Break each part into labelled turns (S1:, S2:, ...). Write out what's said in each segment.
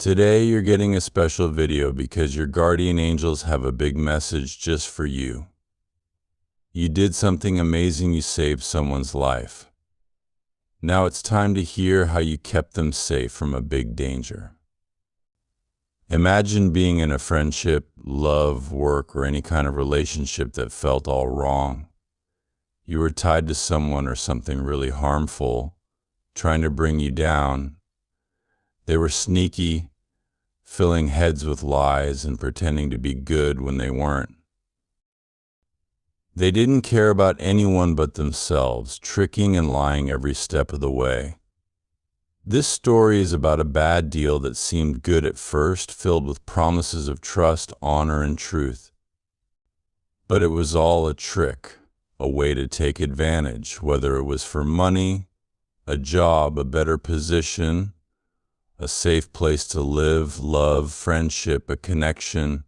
S1: Today you're getting a special video because your guardian angels have a big message just for you. You did something amazing, you saved someone's life. Now it's time to hear how you kept them safe from a big danger. Imagine being in a friendship, love, work, or any kind of relationship that felt all wrong. You were tied to someone or something really harmful, trying to bring you down. They were sneaky, filling heads with lies and pretending to be good when they weren't. They didn't care about anyone but themselves, tricking and lying every step of the way. This story is about a bad deal that seemed good at first, filled with promises of trust, honor, and truth. But it was all a trick, a way to take advantage, whether it was for money, a job, a better position, a safe place to live, love, friendship, a connection,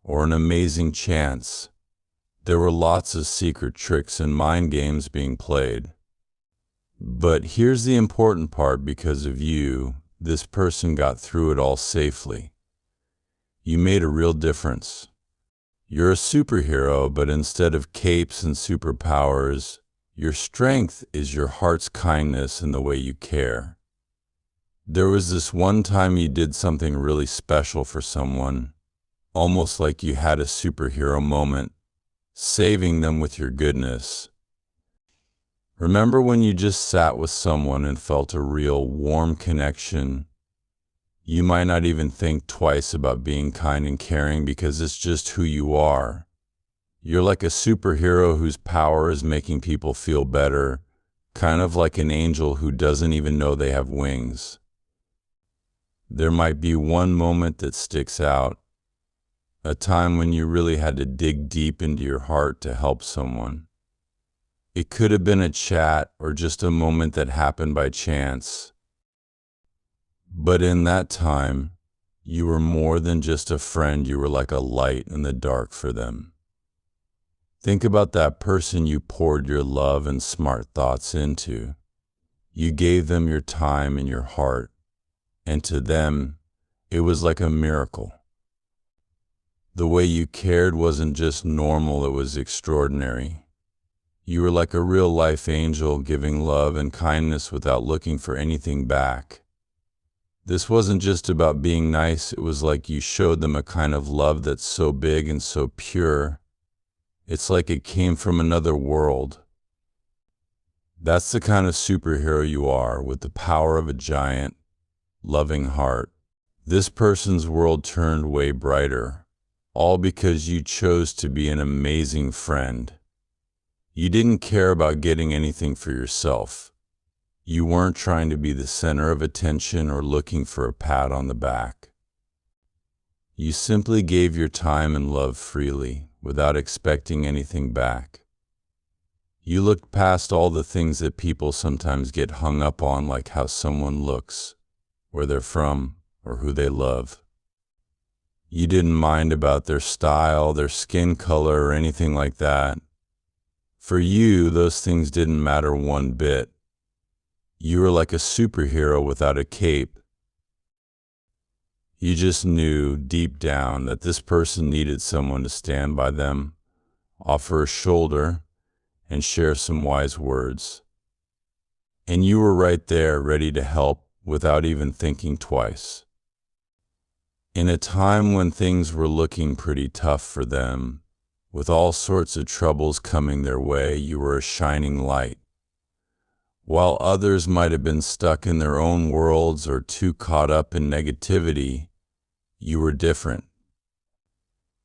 S1: or an amazing chance. There were lots of secret tricks and mind games being played. But here's the important part: because of you, this person got through it all safely. You made a real difference. You're a superhero, but instead of capes and superpowers, your strength is your heart's kindness and the way you care. There was this one time you did something really special for someone, almost like you had a superhero moment, saving them with your goodness. Remember when you just sat with someone and felt a real warm connection? You might not even think twice about being kind and caring because it's just who you are. You're like a superhero whose power is making people feel better, kind of like an angel who doesn't even know they have wings. There might be one moment that sticks out, a time when you really had to dig deep into your heart to help someone. It could have been a chat or just a moment that happened by chance. But in that time, you were more than just a friend. You were like a light in the dark for them. Think about that person you poured your love and smart thoughts into. You gave them your time and your heart. And to them, it was like a miracle. The way you cared wasn't just normal, it was extraordinary. You were like a real-life angel, giving love and kindness without looking for anything back. This wasn't just about being nice, it was like you showed them a kind of love that's so big and so pure. It's like it came from another world. That's the kind of superhero you are, with the power of a giant, loving heart. This person's world turned way brighter, all because you chose to be an amazing friend. You didn't care about getting anything for yourself. You weren't trying to be the center of attention or looking for a pat on the back. You simply gave your time and love freely, without expecting anything back. You looked past all the things that people sometimes get hung up on, like how someone looks, where they're from, or who they love. You didn't mind about their style, their skin color, or anything like that. For you, those things didn't matter one bit. You were like a superhero without a cape. You just knew deep down that this person needed someone to stand by them, offer a shoulder, and share some wise words. And you were right there, ready to help without even thinking twice. In a time when things were looking pretty tough for them, with all sorts of troubles coming their way, you were a shining light. While others might have been stuck in their own worlds or too caught up in negativity, you were different.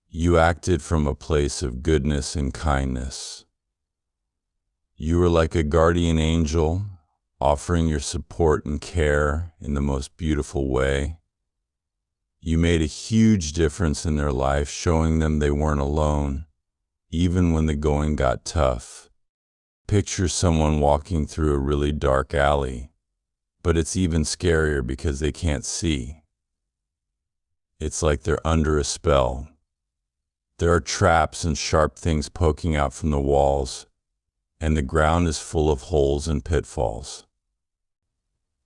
S1: You acted from a place of goodness and kindness. You were like a guardian angel, offering your support and care in the most beautiful way. You made a huge difference in their life, showing them they weren't alone, even when the going got tough. Picture someone walking through a really dark alley, but it's even scarier because they can't see. It's like they're under a spell. There are traps and sharp things poking out from the walls, and the ground is full of holes and pitfalls.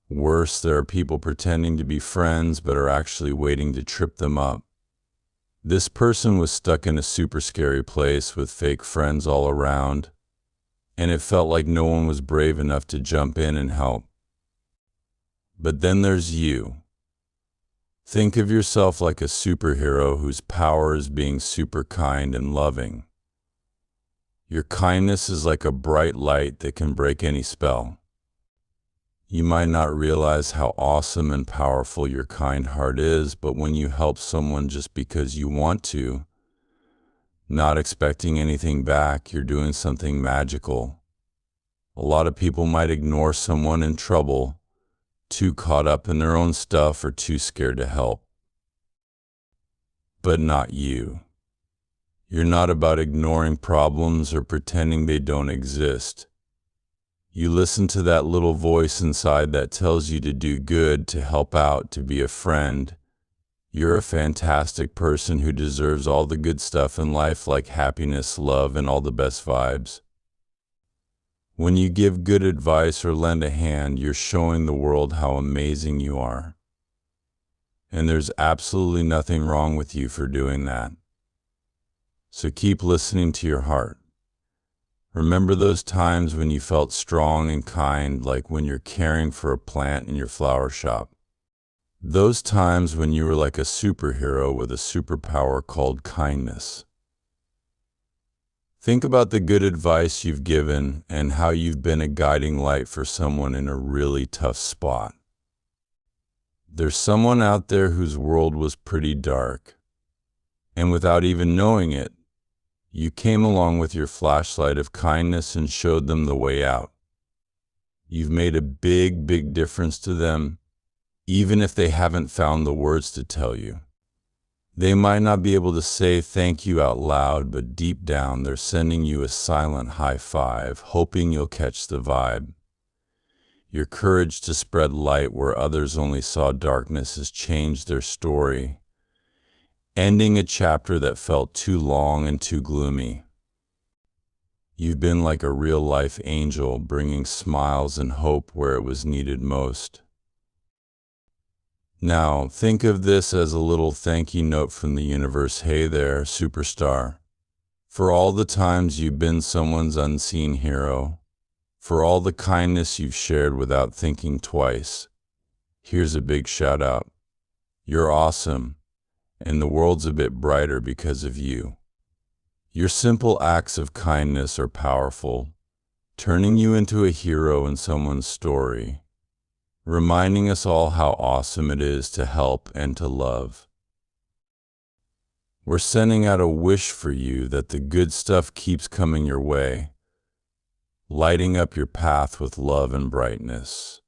S1: Worse, there are people pretending to be friends but are actually waiting to trip them up. This person was stuck in a super scary place with fake friends all around, and it felt like no one was brave enough to jump in and help. But then there's you. Think of yourself like a superhero whose power is being super kind and loving. Your kindness is like a bright light that can break any spell. You might not realize how awesome and powerful your kind heart is, but when you help someone just because you want to, not expecting anything back, you're doing something magical. A lot of people might ignore someone in trouble, too caught up in their own stuff or too scared to help. But not you. You're not about ignoring problems or pretending they don't exist. You listen to that little voice inside that tells you to do good, to help out, to be a friend. You're a fantastic person who deserves all the good stuff in life, like happiness, love, and all the best vibes. When you give good advice or lend a hand, you're showing the world how amazing you are. And there's absolutely nothing wrong with you for doing that. So keep listening to your heart. Remember those times when you felt strong and kind, like when you're caring for a plant in your flower shop. Those times when you were like a superhero with a superpower called kindness. Think about the good advice you've given and how you've been a guiding light for someone in a really tough spot. There's someone out there whose world was pretty dark, and without even knowing it, you came along with your flashlight of kindness and showed them the way out. You've made a big, big difference to them, even if they haven't found the words to tell you. They might not be able to say thank you out loud, but deep down they're sending you a silent high five, hoping you'll catch the vibe. Your courage to spread light where others only saw darkness has changed their story, ending a chapter that felt too long and too gloomy. You've been like a real-life angel, bringing smiles and hope where it was needed most. Now, think of this as a little thank you note from the universe. Hey there, superstar. For all the times you've been someone's unseen hero, for all the kindness you've shared without thinking twice, here's a big shout out. You're awesome. And the world's a bit brighter because of you. Your simple acts of kindness are powerful, turning you into a hero in someone's story, reminding us all how awesome it is to help and to love. We're sending out a wish for you that the good stuff keeps coming your way, lighting up your path with love and brightness.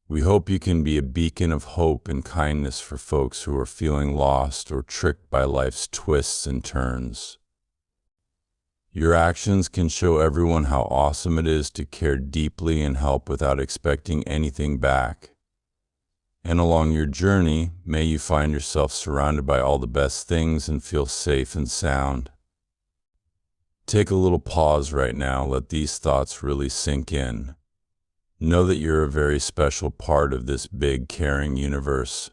S1: We hope you can be a beacon of hope and kindness for folks who are feeling lost or tricked by life's twists and turns. Your actions can show everyone how awesome it is to care deeply and help without expecting anything back. And along your journey, may you find yourself surrounded by all the best things and feel safe and sound. Take a little pause right now, let these thoughts really sink in. Know that you're a very special part of this big, caring universe.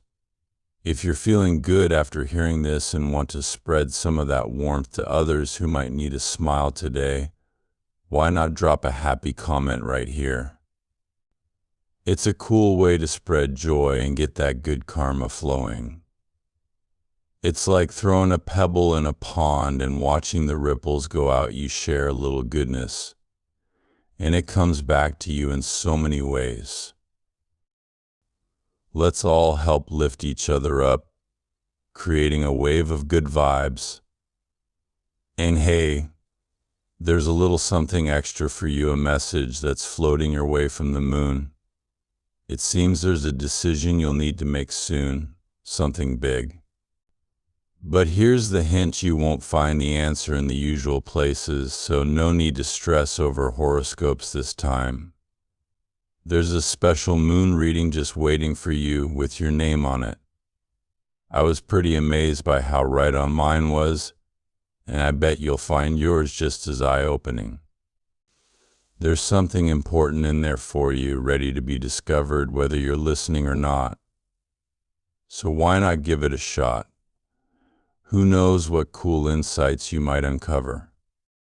S1: If you're feeling good after hearing this and want to spread some of that warmth to others who might need a smile today, why not drop a happy comment right here? It's a cool way to spread joy and get that good karma flowing. It's like throwing a pebble in a pond and watching the ripples go out. You share a little goodness, and it comes back to you in so many ways. Let's all help lift each other up, creating a wave of good vibes. And hey, there's a little something extra for you, a message that's floating your way from the moon. It seems there's a decision you'll need to make soon, something big. But here's the hint: you won't find the answer in the usual places, so no need to stress over horoscopes this time. There's a special moon reading just waiting for you with your name on it. I was pretty amazed by how right on mine was, and I bet you'll find yours just as eye-opening. There's something important in there for you, ready to be discovered, whether you're listening or not. So why not give it a shot? Who knows what cool insights you might uncover?